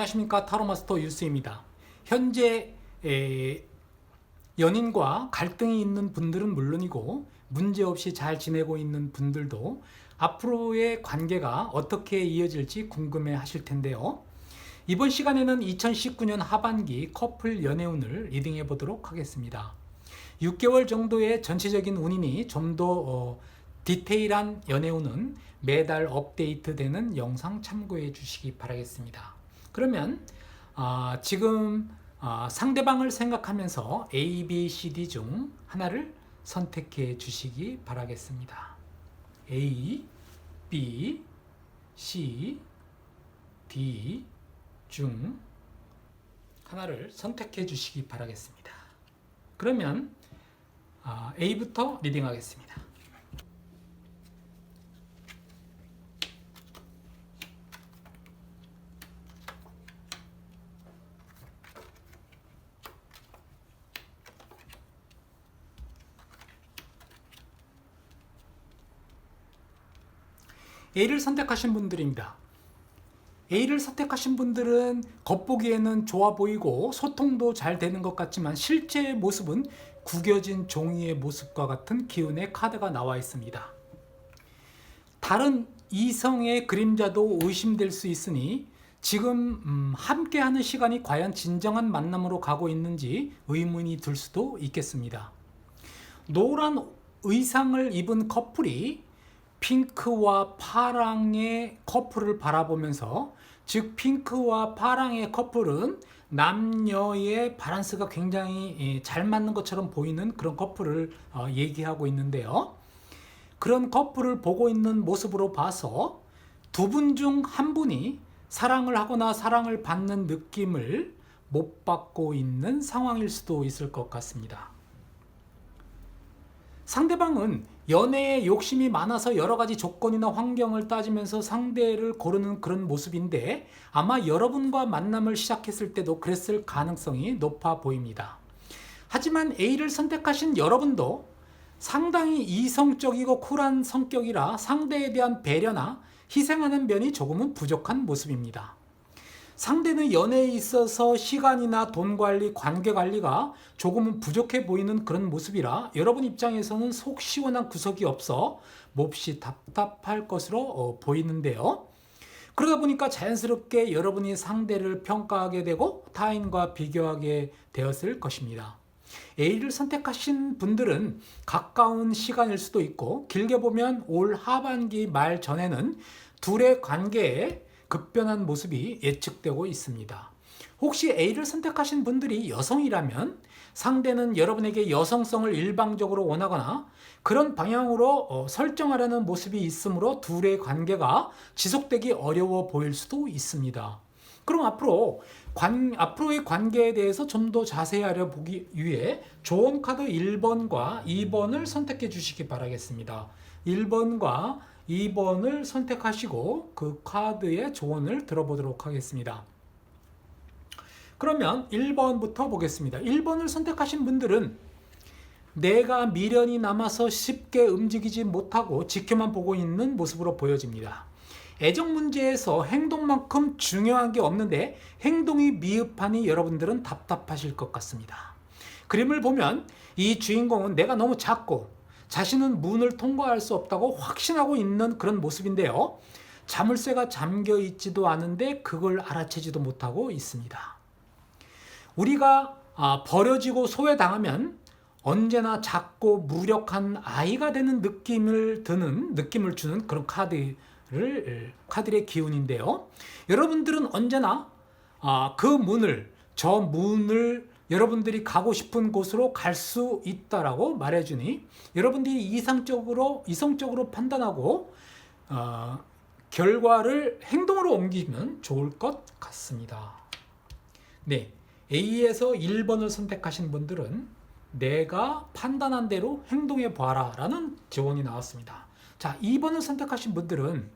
안녕하십니까. 타로마스터 유스입니다. 현재 연인과 갈등이 있는 분들은 물론이고 문제없이 잘 지내고 있는 분들도 앞으로의 관계가 어떻게 이어질지 궁금해 하실 텐데요. 이번 시간에는 2019년 하반기 커플 연애운을 리딩해 보도록 하겠습니다. 6개월 정도의 전체적인 운이니 좀 더 디테일한 연애운은 매달 업데이트되는 영상 참고해 주시기 바라겠습니다. 그러면 지금 상대방을 생각하면서 A, B, C, D 중 하나를 선택해 주시기 바라겠습니다. A, B, C, D 중 하나를 선택해 주시기 바라겠습니다. 그러면 A부터 리딩하겠습니다. A를 선택하신 분들입니다. A를 선택하신 분들은 겉보기에는 좋아 보이고 소통도 잘 되는 것 같지만 실제 모습은 구겨진 종이의 모습과 같은 기운의 카드가 나와 있습니다. 다른 이성의 그림자도 의심될 수 있으니 지금 함께하는 시간이 과연 진정한 만남으로 가고 있는지 의문이 들 수도 있겠습니다. 노란 의상을 입은 커플이 핑크와 파랑의 커플을 바라보면서, 즉 핑크와 파랑의 커플은 남녀의 밸런스가 굉장히 잘 맞는 것처럼 보이는 그런 커플을 얘기하고 있는데요. 그런 커플을 보고 있는 모습으로 봐서 두 분 중 한 분이 사랑을 하거나 사랑을 받는 느낌을 못 받고 있는 상황일 수도 있을 것 같습니다. 상대방은 연애에 욕심이 많아서 여러 가지 조건이나 환경을 따지면서 상대를 고르는 그런 모습인데 아마 여러분과 만남을 시작했을 때도 그랬을 가능성이 높아 보입니다. 하지만 A를 선택하신 여러분도 상당히 이성적이고 쿨한 성격이라 상대에 대한 배려나 희생하는 면이 조금은 부족한 모습입니다. 상대는 연애에 있어서 시간이나 돈 관리, 관계 관리가 조금은 부족해 보이는 그런 모습이라 여러분 입장에서는 속 시원한 구석이 없어 몹시 답답할 것으로 보이는데요. 그러다 보니까 자연스럽게 여러분이 상대를 평가하게 되고 타인과 비교하게 되었을 것입니다. A를 선택하신 분들은 가까운 시간일 수도 있고 길게 보면 올 하반기 말 전에는 둘의 관계에 급변한 모습이 예측되고 있습니다. 혹시 A를 선택하신 분들이 여성이라면 상대는 여러분에게 여성성을 일방적으로 원하거나 그런 방향으로 설정하려는 모습이 있으므로 둘의 관계가 지속되기 어려워 보일 수도 있습니다. 그럼 앞으로의 관계에 대해서 좀 더 자세히 알아보기 위해 좋은 카드 1번과 2번을 선택해 주시기 바라겠습니다. 1번과 2번을 선택하시고 그 카드의 조언을 들어보도록 하겠습니다. 그러면 1번부터 보겠습니다. 1번을 선택하신 분들은 내가 미련이 남아서 쉽게 움직이지 못하고 지켜만 보고 있는 모습으로 보여집니다. 애정 문제에서 행동만큼 중요한 게 없는데 행동이 미흡하니 여러분들은 답답하실 것 같습니다. 그림을 보면 이 주인공은 내가 너무 작고 자신은 문을 통과할 수 없다고 확신하고 있는 그런 모습인데요. 자물쇠가 잠겨 있지도 않은데 그걸 알아채지도 못하고 있습니다. 우리가 버려지고 소외당하면 언제나 작고 무력한 아이가 되는 느낌을 주는 그런 카드의 기운인데요. 여러분들은 언제나 저 문을 여러분들이 가고 싶은 곳으로 갈 수 있다라고 말해주니 여러분들이 이성적으로 판단하고 결과를 행동으로 옮기면 좋을 것 같습니다. 네, A에서 1번을 선택하신 분들은 내가 판단한 대로 행동해 봐라 라는 조언이 나왔습니다. 자, 2번을 선택하신 분들은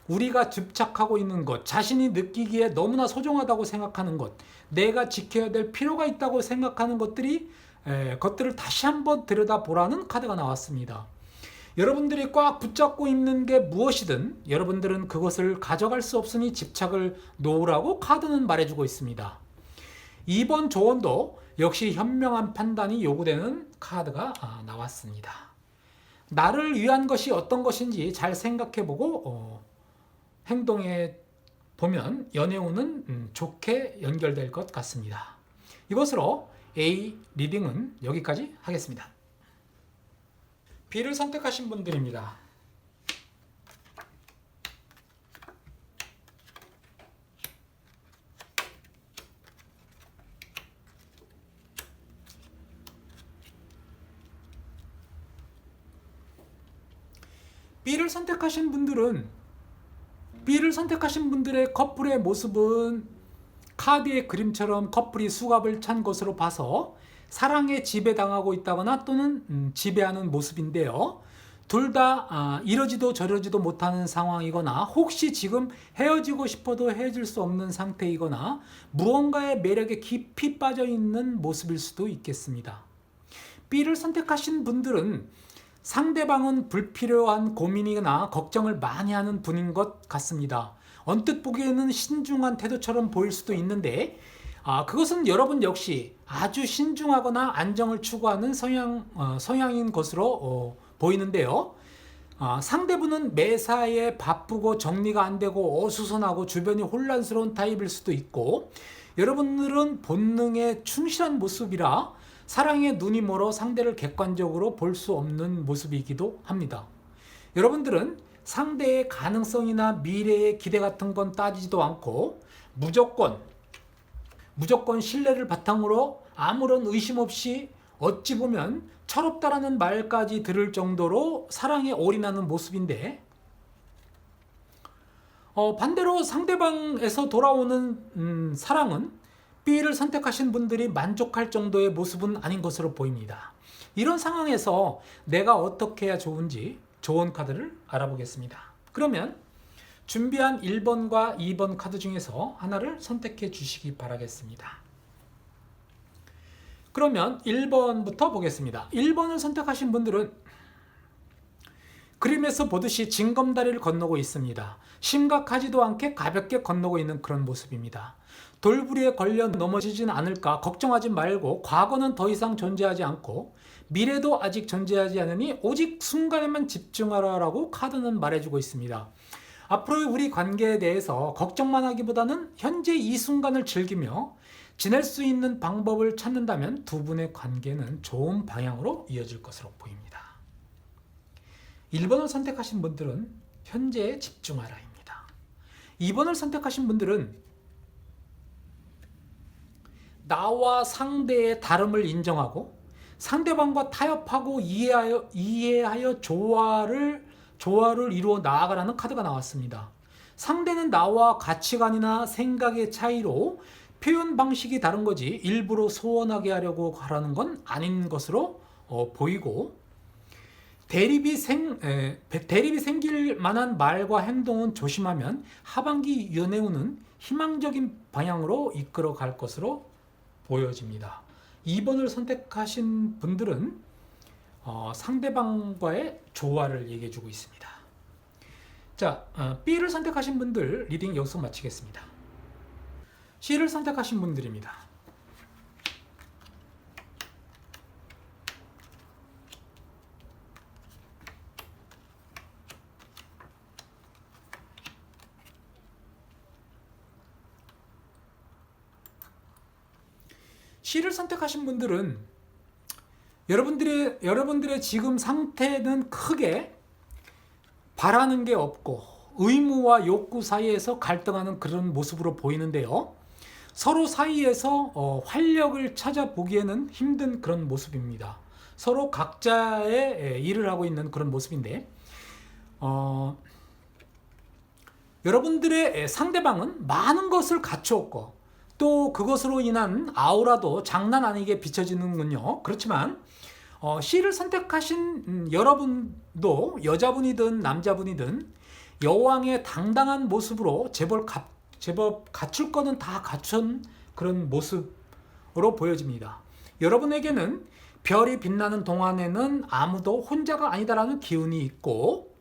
우리가 집착하고 있는 것, 자신이 느끼기에 너무나 소중하다고 생각하는 것, 내가 지켜야 될 필요가 있다고 생각하는 것들을 다시 한번 들여다보라는 카드가 나왔습니다. 여러분들이 꽉 붙잡고 있는 게 무엇이든 여러분들은 그것을 가져갈 수 없으니 집착을 놓으라고 카드는 말해주고 있습니다. 2번 조언도 역시 현명한 판단이 요구되는 카드가 나왔습니다. 나를 위한 것이 어떤 것인지 잘 생각해보고 행동해 보면 연애운은 좋게 연결될 것 같습니다. 이것으로 A 리딩은 여기까지 하겠습니다. B를 선택하신 분들입니다. B를 선택하신 분들의 커플의 모습은 카드의 그림처럼 커플이 수갑을 찬 것으로 봐서 사랑에 지배당하고 있다거나 또는 지배하는 모습인데요. 둘 다 이러지도 저러지도 못하는 상황이거나 혹시 지금 헤어지고 싶어도 헤어질 수 없는 상태이거나 무언가의 매력에 깊이 빠져있는 모습일 수도 있겠습니다. B를 선택하신 분들은 상대방은 불필요한 고민이나 걱정을 많이 하는 분인 것 같습니다. 언뜻 보기에는 신중한 태도처럼 보일 수도 있는데 그것은 여러분 역시 아주 신중하거나 안정을 추구하는 성향인 것으로 보이는데요. 상대분은 매사에 바쁘고 정리가 안 되고 어수선하고 주변이 혼란스러운 타입일 수도 있고 여러분들은 본능에 충실한 모습이라 사랑에 눈이 멀어 상대를 객관적으로 볼 수 없는 모습이기도 합니다. 여러분들은 상대의 가능성이나 미래의 기대 같은 건 따지지도 않고 무조건 신뢰를 바탕으로 아무런 의심 없이 어찌 보면 철없다라는 말까지 들을 정도로 사랑에 올인하는 모습인데 반대로 상대방에서 돌아오는 사랑은 B를 선택하신 분들이 만족할 정도의 모습은 아닌 것으로 보입니다. 이런 상황에서 내가 어떻게 해야 좋은지 조언 카드를 알아보겠습니다. 그러면 준비한 1번과 2번 카드 중에서 하나를 선택해 주시기 바라겠습니다. 그러면 1번부터 보겠습니다. 1번을 선택하신 분들은 그림에서 보듯이 징검다리를 건너고 있습니다. 심각하지도 않게 가볍게 건너고 있는 그런 모습입니다. 돌부리에 걸려 넘어지진 않을까 걱정하지 말고 과거는 더 이상 존재하지 않고 미래도 아직 존재하지 않으니 오직 순간에만 집중하라라고 카드는 말해주고 있습니다. 앞으로의 우리 관계에 대해서 걱정만 하기보다는 현재 이 순간을 즐기며 지낼 수 있는 방법을 찾는다면 두 분의 관계는 좋은 방향으로 이어질 것으로 보입니다. 1번을 선택하신 분들은 현재에 집중하라입니다. 2번을 선택하신 분들은 나와 상대의 다름을 인정하고 상대방과 타협하고 이해하여 조화를 이루어 나아가라는 카드가 나왔습니다. 상대는 나와 가치관이나 생각의 차이로 표현 방식이 다른 거지 일부러 소원하게 하려고 하라는 건 아닌 것으로 보이고 대립이 생길 만한 말과 행동은 조심하면 하반기 연애운은 희망적인 방향으로 이끌어 갈 것으로 보여집니다. 2번을 선택하신 분들은 상대방과의 조화를 얘기해 주고 있습니다. 자, B를 선택하신 분들 리딩 여기서 마치겠습니다. C를 선택하신 분들입니다. C를 선택하신 분들은 여러분들의 지금 상태는 크게 바라는 게 없고 의무와 욕구 사이에서 갈등하는 그런 모습으로 보이는데요. 서로 사이에서 활력을 찾아보기에는 힘든 그런 모습입니다. 서로 각자의 일을 하고 있는 그런 모습인데 여러분들의 상대방은 많은 것을 갖추었고 또 그것으로 인한 아우라도 장난 아니게 비춰지는군요. 그렇지만 C를 선택하신 여러분도 여자분이든 남자분이든 여왕의 당당한 모습으로 제법 갖출 거는 다 갖춘 그런 모습으로 보여집니다. 여러분에게는 별이 빛나는 동안에는 아무도 혼자가 아니다라는 기운이 있고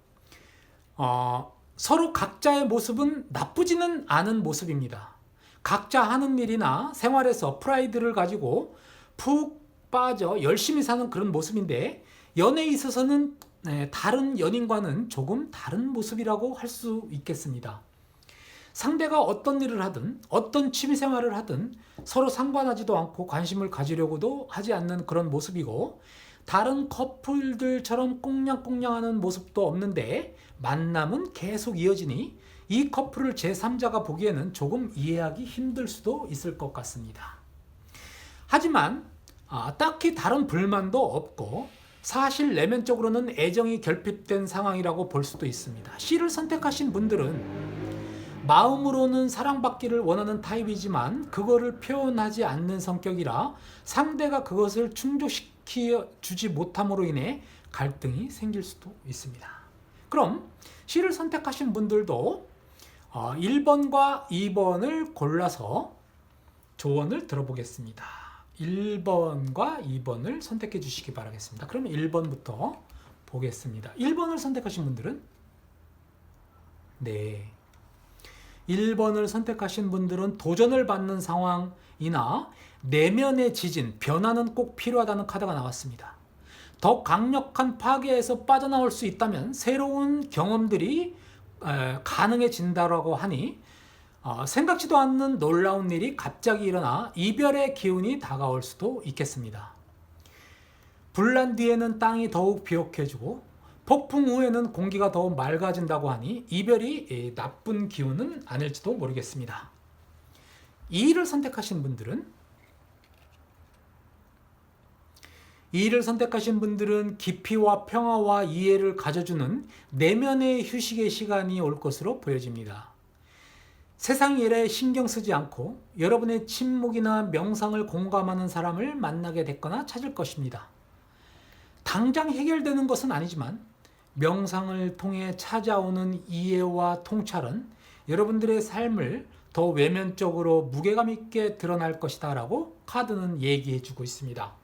서로 각자의 모습은 나쁘지는 않은 모습입니다. 각자 하는 일이나 생활에서 프라이드를 가지고 푹 빠져 열심히 사는 그런 모습인데 연애에 있어서는 다른 연인과는 조금 다른 모습이라고 할 수 있겠습니다. 상대가 어떤 일을 하든 어떤 취미생활을 하든 서로 상관하지도 않고 관심을 가지려고도 하지 않는 그런 모습이고 다른 커플들처럼 꽁냥꽁냥하는 모습도 없는데 만남은 계속 이어지니 이 커플을 제3자가 보기에는 조금 이해하기 힘들 수도 있을 것 같습니다. 하지만 딱히 다른 불만도 없고 사실 내면적으로는 애정이 결핍된 상황이라고 볼 수도 있습니다. C를 선택하신 분들은 마음으로는 사랑받기를 원하는 타입이지만 그거를 표현하지 않는 성격이라 상대가 그것을 충족시켜 주지 못함으로 인해 갈등이 생길 수도 있습니다. 그럼 C를 선택하신 분들도 1번과 2번을 골라서 조언을 들어보겠습니다. 1번과 2번을 선택해 주시기 바라겠습니다. 그럼 1번부터 보겠습니다. 1번을 선택하신 분들은 1번을 선택하신 분들은 도전을 받는 상황이나 내면의 지진, 변화는 꼭 필요하다는 카드가 나왔습니다. 더 강력한 파괴에서 빠져나올 수 있다면 새로운 경험들이 가능해진다고 하니 생각지도 않는 놀라운 일이 갑자기 일어나 이별의 기운이 다가올 수도 있겠습니다. 불난 뒤에는 땅이 더욱 비옥해지고 폭풍 후에는 공기가 더 맑아진다고 하니 이별이 나쁜 기운은 아닐지도 모르겠습니다. 2를 선택하신 분들은 깊이와 평화와 이해를 가져주는 내면의 휴식의 시간이 올 것으로 보여집니다. 세상 일에 신경 쓰지 않고 여러분의 침묵이나 명상을 공감하는 사람을 만나게 됐거나 찾을 것입니다. 당장 해결되는 것은 아니지만 명상을 통해 찾아오는 이해와 통찰은 여러분들의 삶을 더 외면적으로 무게감 있게 드러날 것이다 라고 카드는 얘기해 주고 있습니다.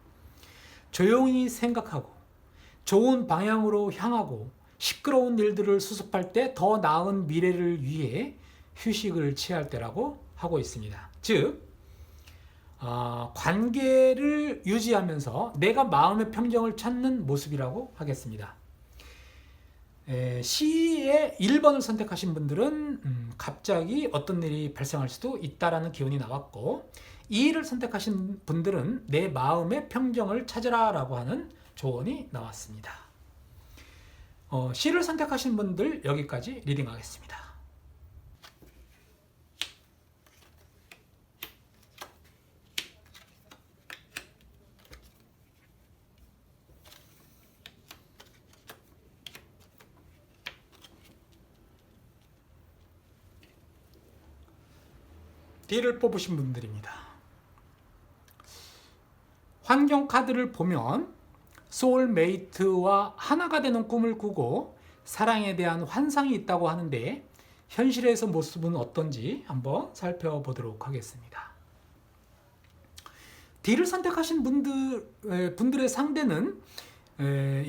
조용히 생각하고 좋은 방향으로 향하고 시끄러운 일들을 수습할 때 더 나은 미래를 위해 휴식을 취할 때라고 하고 있습니다. 즉 관계를 유지하면서 내가 마음의 평정을 찾는 모습이라고 하겠습니다. C의 1번을 선택하신 분들은 갑자기 어떤 일이 발생할 수도 있다라는 기운이 나왔고 2를 선택하신 분들은 내 마음의 평정을 찾으라 라고 하는 조언이 나왔습니다. C를 선택하신 분들 여기까지 리딩하겠습니다. D를 뽑으신 분들입니다. 환경 카드를 보면 소울메이트와 하나가 되는 꿈을 꾸고 사랑에 대한 환상이 있다고 하는데 현실에서 모습은 어떤지 한번 살펴보도록 하겠습니다. D를 선택하신 분들의 상대는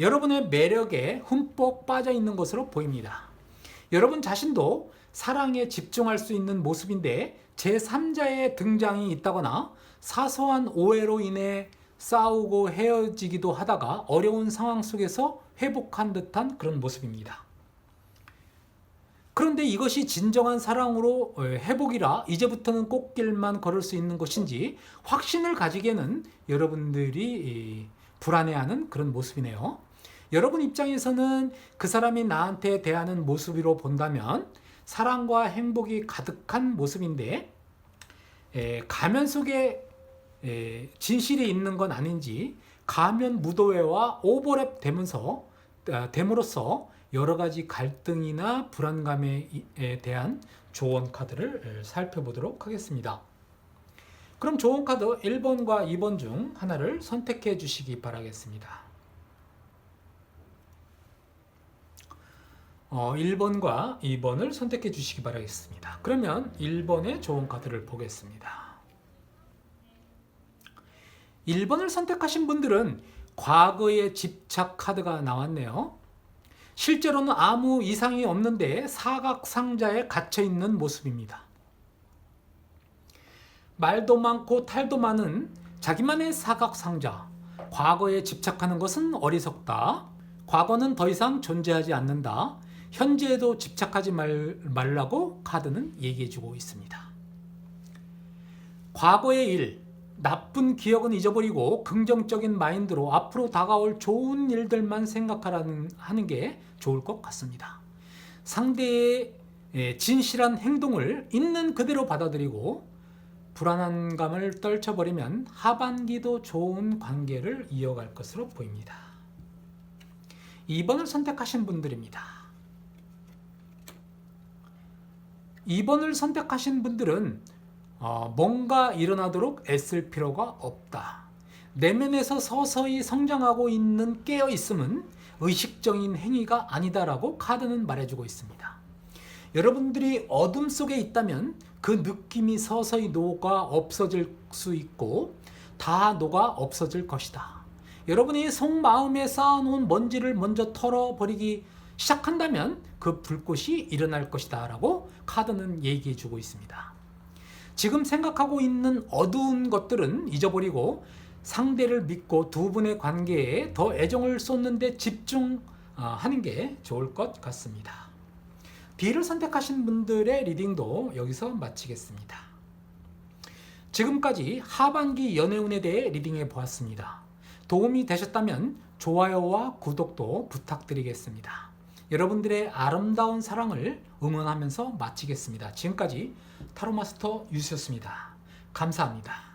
여러분의 매력에 흠뻑 빠져 있는 것으로 보입니다. 여러분 자신도 사랑에 집중할 수 있는 모습인데 제3자의 등장이 있다거나 사소한 오해로 인해 싸우고 헤어지기도 하다가 어려운 상황 속에서 회복한 듯한 그런 모습입니다. 그런데 이것이 진정한 사랑으로 회복이라 이제부터는 꽃길만 걸을 수 있는 것인지 확신을 가지기에는 여러분들이 불안해하는 그런 모습이네요. 여러분 입장에서는 그 사람이 나한테 대하는 모습으로 본다면 사랑과 행복이 가득한 모습인데 가면 속에 진실이 있는 건 아닌지 가면 무도회와 오버랩 됨으로써 여러 가지 갈등이나 불안감에 대한 조언 카드를 살펴보도록 하겠습니다. 그럼 조언 카드 1번과 2번 중 하나를 선택해 주시기 바라겠습니다. 1번과 2번을 선택해 주시기 바라겠습니다. 그러면 1번의 조언 카드를 보겠습니다. 1번을 선택하신 분들은 과거의 집착 카드가 나왔네요. 실제로는 아무 이상이 없는데 사각상자에 갇혀있는 모습입니다. 말도 많고 탈도 많은 자기만의 사각상자. 과거에 집착하는 것은 어리석다. 과거는 더 이상 존재하지 않는다. 현재에도 집착하지 말라고 카드는 얘기해주고 있습니다. 과거의 일, 나쁜 기억은 잊어버리고 긍정적인 마인드로 앞으로 다가올 좋은 일들만 생각하는 게 좋을 것 같습니다. 상대의 진실한 행동을 있는 그대로 받아들이고 불안한 감을 떨쳐버리면 하반기도 좋은 관계를 이어갈 것으로 보입니다. 2번을 선택하신 분들입니다. 2번을 선택하신 분들은 뭔가 일어나도록 애쓸 필요가 없다. 내면에서 서서히 성장하고 있는 깨어있음은 의식적인 행위가 아니다라고 카드는 말해주고 있습니다. 여러분들이 어둠 속에 있다면 그 느낌이 서서히 녹아 없어질 수 있고 다 녹아 없어질 것이다. 여러분이 속마음에 쌓아놓은 먼지를 먼저 털어버리기 시작한다면 그 불꽃이 일어날 것이다 라고 카드는 얘기해주고 있습니다. 지금 생각하고 있는 어두운 것들은 잊어버리고 상대를 믿고 두 분의 관계에 더 애정을 쏟는 데 집중하는 게 좋을 것 같습니다. B를 선택하신 분들의 리딩도 여기서 마치겠습니다. 지금까지 하반기 연애운에 대해 리딩해 보았습니다. 도움이 되셨다면 좋아요와 구독도 부탁드리겠습니다. 여러분들의 아름다운 사랑을 응원하면서 마치겠습니다. 지금까지 타로마스터 유수였습니다. 감사합니다.